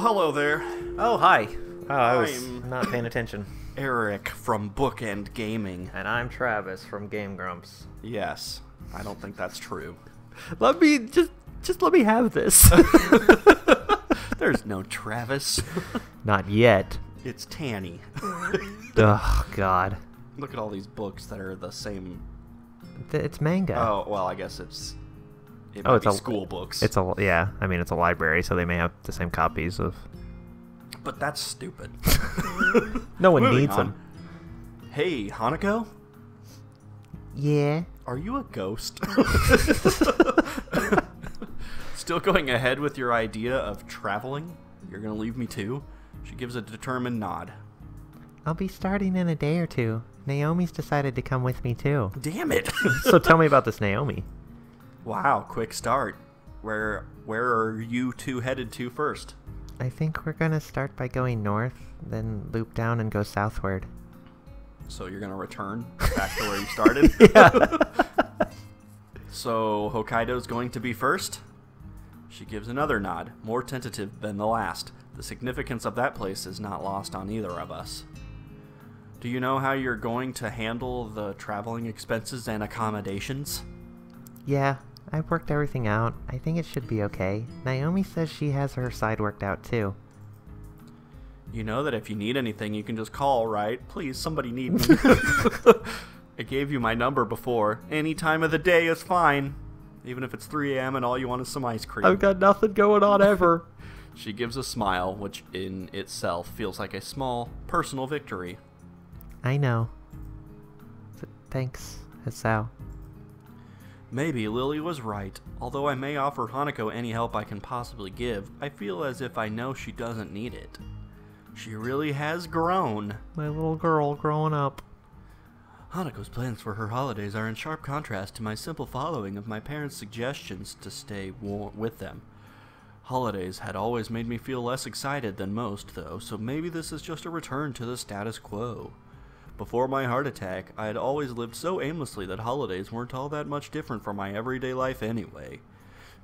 hello there. Oh, hi. Oh, I was I'm not paying attention. Eric from Bookend Gaming. And I'm Travis from Game Grumps. Yes, I don't think that's true. Let me just let me have this. There's no Travis. Not yet. It's Tanny. Oh, God. Look at all these books that are the same. It's manga. Oh, well, I guess it's school books. It's yeah. I mean, it's a library, so they may have the same copies of. But that's stupid. No one Moving needs on. them. Hey, Hanako? Yeah. Are you a ghost? Still going ahead with your idea of traveling? You're gonna leave me too? She gives a determined nod. I'll be starting in a day or two. Naomi's decided to come with me too. Damn it! So tell me about this Naomi. Wow, quick start. Where are you two headed to first? I think we're gonna start by going north, then loop down and go southward. So you're gonna return back to where you started? Yeah. So Hokkaido's going to be first? She gives another nod, more tentative than the last. The significance of that place is not lost on either of us. Do you know how you're going to handle the traveling expenses and accommodations? Yeah, I've worked everything out. I think it should be okay. Naomi says she has her side worked out too. You know that if you need anything, you can just call, right? Please, somebody need me. I gave you my number before. Any time of the day is fine. Even if it's 3 a.m. and all you want is some ice cream. I've got nothing going on ever. She gives a smile, which in itself feels like a small, personal victory. I know. Thanks, Hisao. Maybe Lilly was right. Although I may offer Hanako any help I can possibly give, I feel as if I know she doesn't need it. She really has grown. My little girl growing up. Hanako's plans for her holidays are in sharp contrast to my simple following of my parents' suggestions to stay with them. Holidays had always made me feel less excited than most, though, so maybe this is just a return to the status quo. Before my heart attack, I had always lived so aimlessly that holidays weren't all that much different from my everyday life anyway.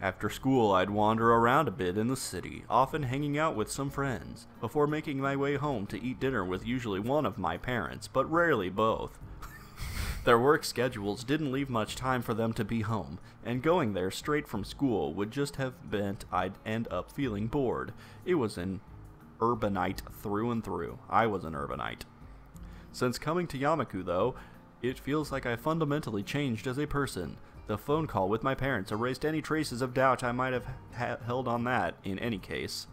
After school, I'd wander around a bit in the city, often hanging out with some friends, before making my way home to eat dinner with usually one of my parents, but rarely both. Their work schedules didn't leave much time for them to be home, and going there straight from school would just have meant I'd end up feeling bored. It was an urbanite through and through. I was an urbanite. Since coming to Yamaku, though, it feels like I fundamentally changed as a person. The phone call with my parents erased any traces of doubt I might have held on that, in any case.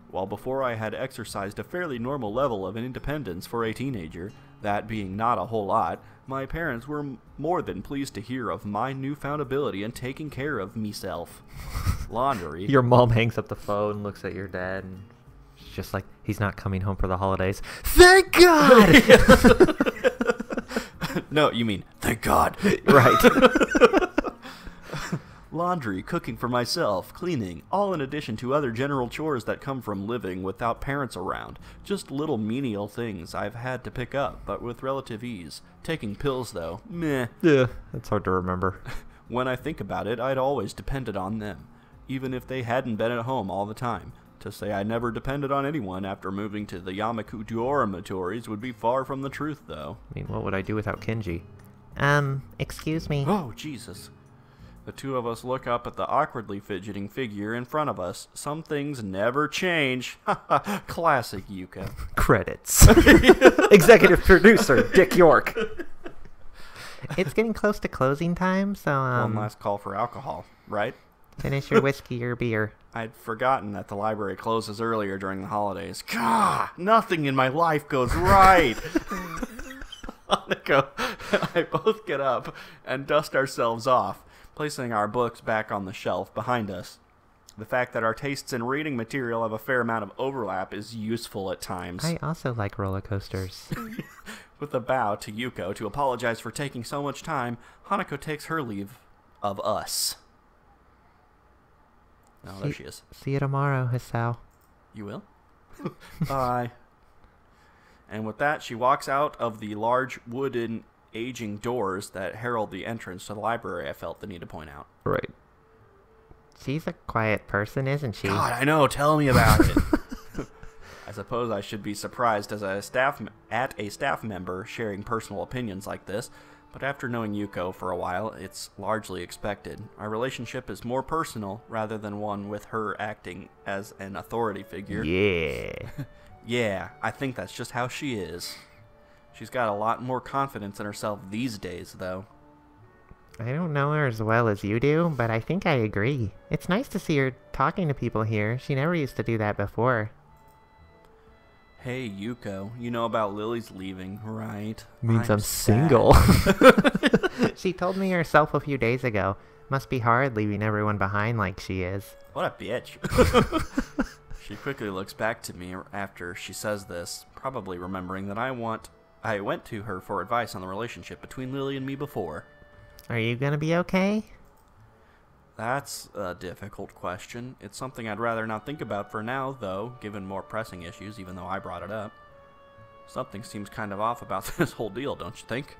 While before I had exercised a fairly normal level of independence for a teenager, that being not a whole lot, my parents were more than pleased to hear of my newfound ability in taking care of meself. Laundry. Your mom hangs up the phone, looks at your dad, and she's just like, he's not coming home for the holidays. Thank God! No, you mean, thank God. Right. Laundry, cooking for myself, cleaning, all in addition to other general chores that come from living without parents around. Just little menial things I've had to pick up, but with relative ease. Taking pills, though, meh. Yeah, that's hard to remember. When I think about it, I'd always depended on them, even if they hadn't been at home all the time. To say I never depended on anyone after moving to the Yamaku dormitories would be far from the truth, though. I mean, what would I do without Kenji? Excuse me. Oh, Jesus. The two of us look up at the awkwardly fidgeting figure in front of us. Some things never change. Classic Yuka. Credits. Executive producer, Dick York. It's getting close to closing time, so, One last call for alcohol, right? finish your whiskey or beer. I'd forgotten that the library closes earlier during the holidays. Gah! Nothing in my life goes right! Hanako and I both get up and dust ourselves off, placing our books back on the shelf behind us. The fact that our tastes in reading material have a fair amount of overlap is useful at times. I also like roller coasters. With a bow to Yuko to apologize for taking so much time, Hanako takes her leave of us. Oh, there she is. See you tomorrow, Hisao. You will? Bye. And with that, she walks out of the large wooden aging doors that herald the entrance to the library. I felt the need to point out. Right. She's a quiet person, isn't she? God, I know. Tell me about it. I suppose I should be surprised as a staff member sharing personal opinions like this, but after knowing Yuko for a while, it's largely expected. Our relationship is more personal rather than one with her acting as an authority figure. Yeah. Yeah, I think that's just how she is. She's got a lot more confidence in herself these days, though. I don't know her as well as you do, but I think I agree. It's nice to see her talking to people here. She never used to do that before. Hey, Yuko, you know about Lily's leaving, right? Means I'm sad. single. She told me herself a few days ago. Must be hard leaving everyone behind like she is. What a bitch. She quickly looks back to me after she says this, probably remembering that I went to her for advice on the relationship between Lily and me before. Are you gonna be okay? That's a difficult question. It's something I'd rather not think about for now, though, given more pressing issues, even though I brought it up. Something seems kind of off about this whole deal, don't you think?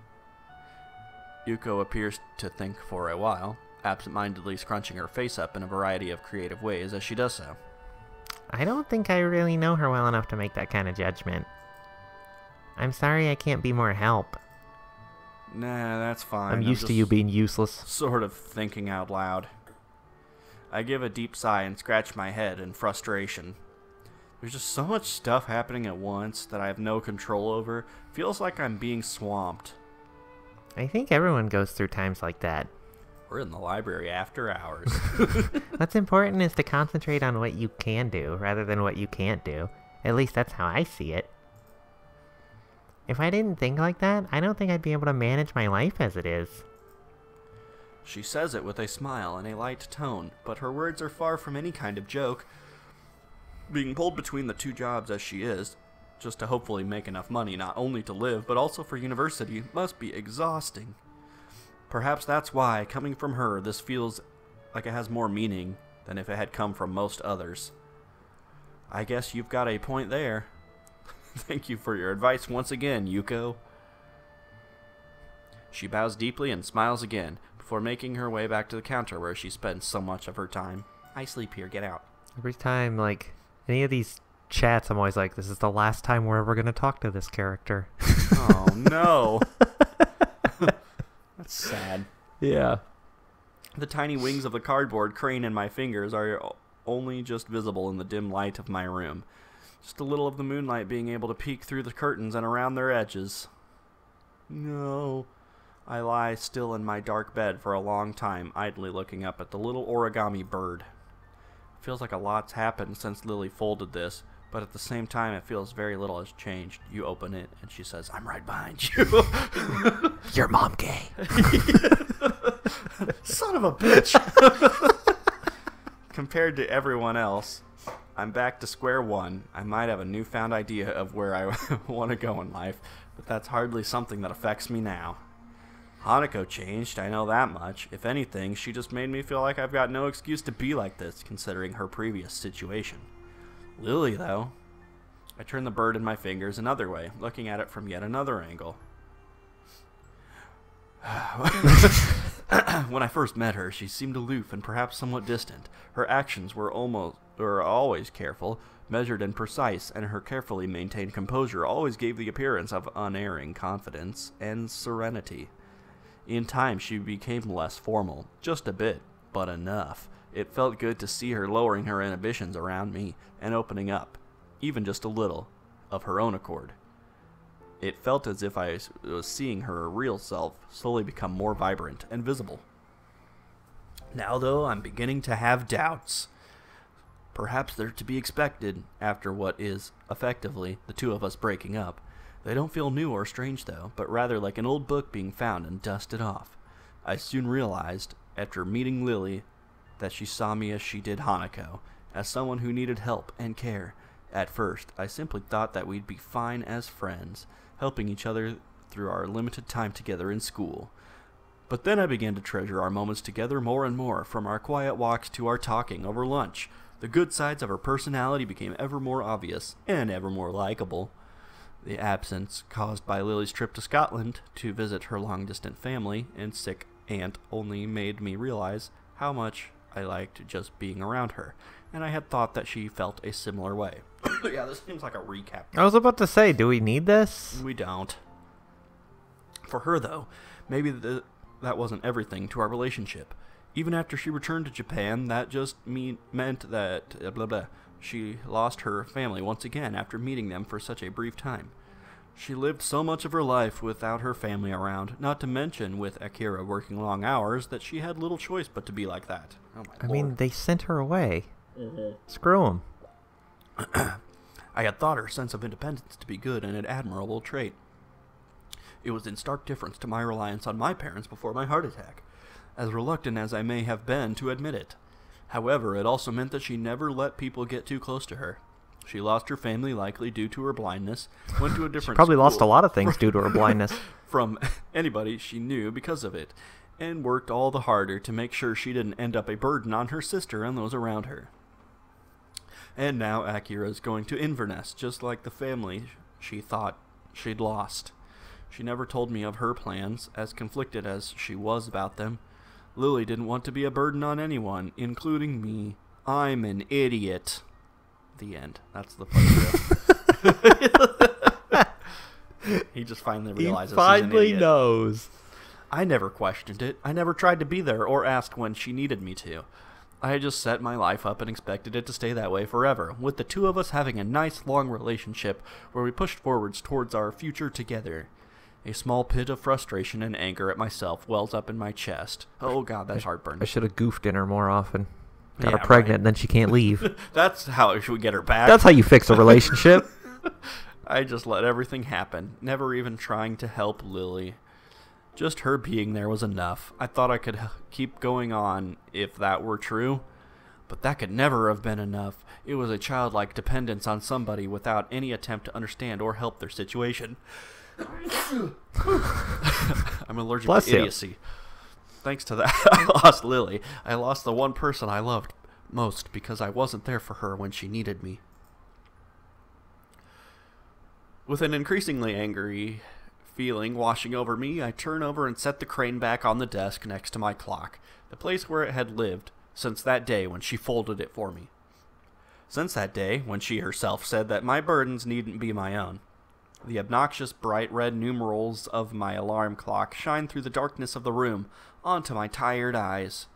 Yuko appears to think for a while, absent-mindedly scrunching her face up in a variety of creative ways as she does so. I don't think I really know her well enough to make that kind of judgment. I'm sorry I can't be more help. Nah, that's fine. I'm used to you being useless. Sort of thinking out loud. I give a deep sigh and scratch my head in frustration. There's just so much stuff happening at once that I have no control over. Feels like I'm being swamped. I think everyone goes through times like that. We're in the library after hours. What's important is to concentrate on what you can do rather than what you can't do. At least that's how I see it. If I didn't think like that, I don't think I'd be able to manage my life as it is. She says it with a smile and a light tone, but her words are far from any kind of joke. Being pulled between the two jobs as she is, just to hopefully make enough money not only to live, but also for university, must be exhausting. Perhaps that's why, coming from her, this feels like it has more meaning than if it had come from most others. I guess you've got a point there. Thank you for your advice once again, Yuko. She bows deeply and smiles again, before making her way back to the counter where she spends so much of her time. I sleep here, get out. Every time, like, any of these chats, I'm always like, this is the last time we're ever going to talk to this character. Oh, no. That's sad. Yeah. The tiny wings of the cardboard crane in my fingers are only just visible in the dim light of my room. Just a little of the moonlight being able to peek through the curtains and around their edges. No. I lie still in my dark bed for a long time, idly looking up at the little origami bird. It feels like a lot's happened since Lily folded this, but at the same time it feels very little has changed. You open it, and she says, I'm right behind you. Your mom gay. Son of a bitch. Compared to everyone else, I'm back to square one. I might have a newfound idea of where I want to go in life, but that's hardly something that affects me now. Hanako changed, I know that much. If anything, she just made me feel like I've got no excuse to be like this, considering her previous situation. Lily, though. I turn the bird in my fingers another way, looking at it from yet another angle. When I first met her, she seemed aloof and perhaps somewhat distant. Her actions were always careful, measured and precise, and her carefully maintained composure always gave the appearance of unerring confidence and serenity. In time, she became less formal, just a bit, but enough. It felt good to see her lowering her inhibitions around me and opening up, even just a little, of her own accord. It felt as if I was seeing her real self slowly become more vibrant and visible. Now, though, I'm beginning to have doubts. Perhaps they're to be expected after what is, effectively, the two of us breaking up. They don't feel new or strange, though, but rather like an old book being found and dusted off. I soon realized, after meeting Lily, that she saw me as she did Hanako, as someone who needed help and care. At first, I simply thought that we'd be fine as friends, helping each other through our limited time together in school. But then I began to treasure our moments together more and more, from our quiet walks to our talking over lunch. The good sides of her personality became ever more obvious, and ever more likable. The absence caused by Lily's trip to Scotland to visit her long-distant family and sick aunt only made me realize how much I liked just being around her, and I had thought that she felt a similar way. Yeah, this seems like a recap. I was about to say, do we need this? We don't. For her, though, maybe that wasn't everything to our relationship. Even after she returned to Japan, that just meant that blah blah. She lost her family once again after meeting them for such a brief time. She lived so much of her life without her family around, not to mention with Akira working long hours, that she had little choice but to be like that. Oh my I lord. mean, they sent her away. Mm-hmm. Screw them. I had thought her sense of independence to be good and an admirable trait. It was in stark difference to my reliance on my parents before my heart attack, as reluctant as I may have been to admit it. However, it also meant that she never let people get too close to her. She lost her family likely due to her blindness, went to a different Probably school lost a lot of things due to her blindness. from anybody she knew because of it, and worked all the harder to make sure she didn't end up a burden on her sister and those around her. And now Akira is going to Inverness, just like the family she thought she'd lost. She never told me of her plans, as conflicted as she was about them. Lilly didn't want to be a burden on anyone, including me. I'm an idiot. The end. That's the part. He just finally realizes he's an idiot. Knows. I never questioned it. I never tried to be there or asked when she needed me to. I had just set my life up and expected it to stay that way forever, with the two of us having a nice long relationship where we pushed forwards towards our future together. A small pit of frustration and anger at myself wells up in my chest. Oh god, that's heartburn. I should have goofed in her more often. Got Yeah, her pregnant, right. and then she can't leave. That's how should we get her back. That's how you fix a relationship. I just let everything happen, never even trying to help Lilly. Just her being there was enough. I thought I could keep going on if that were true, but that could never have been enough. It was a childlike dependence on somebody without any attempt to understand or help their situation. I'm allergic Bless to you. idiocy. Thanks to that, I lost Lilly. I lost the one person I loved most because I wasn't there for her when she needed me. With an increasingly angry feeling washing over me, I turn over and set the crane back on the desk next to my clock, the place where it had lived since that day when she folded it for me. Since that day when she herself said that my burdens needn't be my own. The obnoxious bright red numerals of my alarm clock shine through the darkness of the room onto my tired eyes.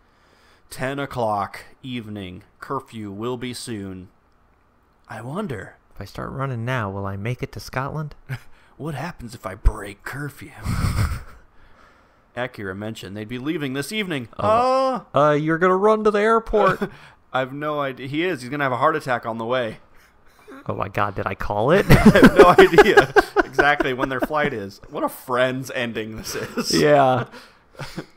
10 o'clock, evening, curfew will be soon. I wonder, If I start running now, will I make it to Scotland? what happens if I break curfew? Akira mentioned they'd be leaving this evening. You're gonna run to the airport. I've no idea. He is. He's going to have a heart attack on the way. Oh my god, did I call it? I have no idea exactly when their flight is. What a Friends ending this is. Yeah.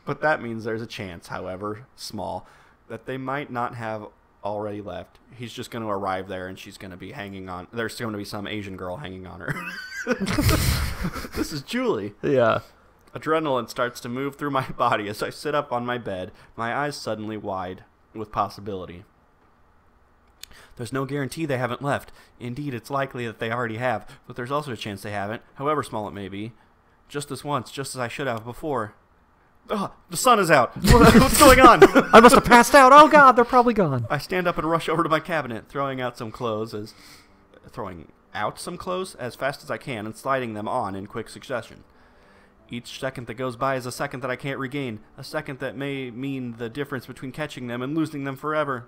But that means there's a chance, however small, that they might not have already left. He's just going to arrive there and she's going to be hanging on. There's going to be some Asian girl hanging on her. This is Julie. Yeah. Adrenaline starts to move through my body as I sit up on my bed, my eyes suddenly wide with possibility. There's no guarantee they haven't left. Indeed, it's likely that they already have, but there's also a chance they haven't, however small it may be. Just this once, just as I should have before. Ugh, the sun is out. What's going on? I must have passed out. Oh god, they're probably gone. I stand up and rush over to my cabinet, throwing out some clothes as fast as I can and sliding them on in quick succession. Each second that goes by is a second that I can't regain, a second that may mean the difference between catching them and losing them forever.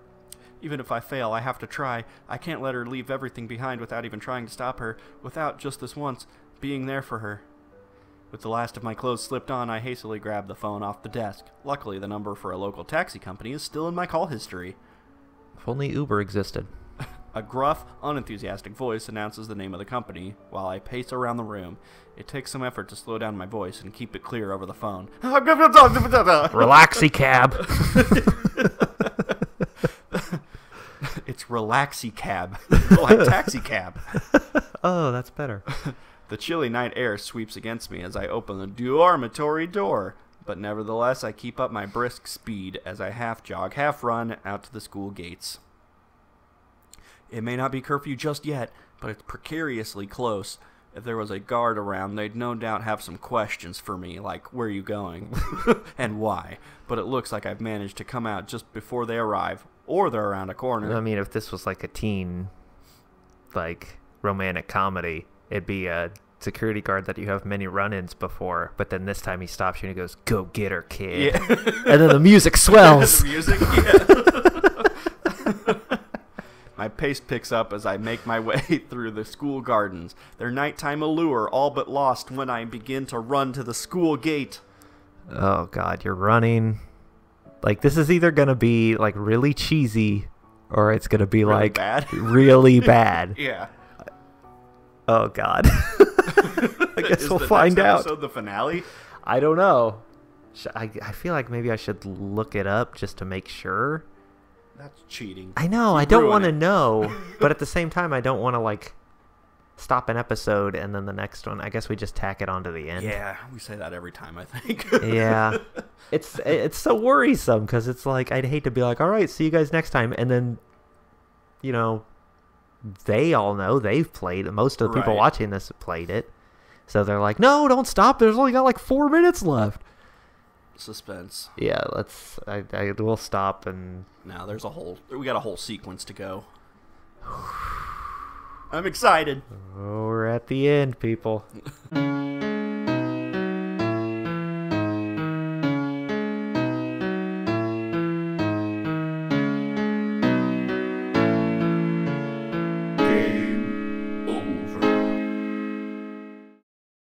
Even if I fail, I have to try. I can't let her leave everything behind without even trying to stop her, without, just this once, being there for her. With the last of my clothes slipped on, I hastily grab the phone off the desk. Luckily, the number for a local taxi company is still in my call history. If only Uber existed. A gruff, unenthusiastic voice announces the name of the company, while I pace around the room. It takes some effort to slow down my voice and keep it clear over the phone. Relaxy cab. It's Relaxy Cab, like Taxi Cab. Oh, that's better. The chilly night air sweeps against me as I open the dormitory door, but nevertheless I keep up my brisk speed as I half jog, half run out to the school gates. It may not be curfew just yet, but it's precariously close. If there was a guard around, they'd no doubt have some questions for me, like, where are you going? And why? But it looks like I've managed to come out just before they arrive, or they're around a corner. I mean, if this was like a teen like romantic comedy, it'd be a security guard that you have many run-ins before, but then this time he stops you and he goes, "Go get her, kid." Yeah. And then the music swells. The music, yeah. My pace picks up as I make my way through the school gardens, their nighttime allure all but lost when I begin to run to the school gate. Oh god, you're running. Like, this is either gonna be like really cheesy, or it's gonna be Really like bad? really bad. Yeah. Oh god. I guess Is we'll the find next out. episode the finale? I don't know. I feel like maybe I should look it up just to make sure. That's cheating. I know, You I don't ruin want to it. know, but at the same time, I don't want to like stop an episode and then the next one. I guess we just tack it onto the end. Yeah, we say that every time, I think. Yeah. It's so worrisome because it's like I'd hate to be like, all right, see you guys next time, and then, you know, they all know they've played it. Most of the people Right. watching this have played it, so they're like, no, don't stop. There's only got like 4 minutes left. Suspense. Yeah, I will stop and. Now we got a whole sequence to go. I'm excited. Oh, we're at the end, people.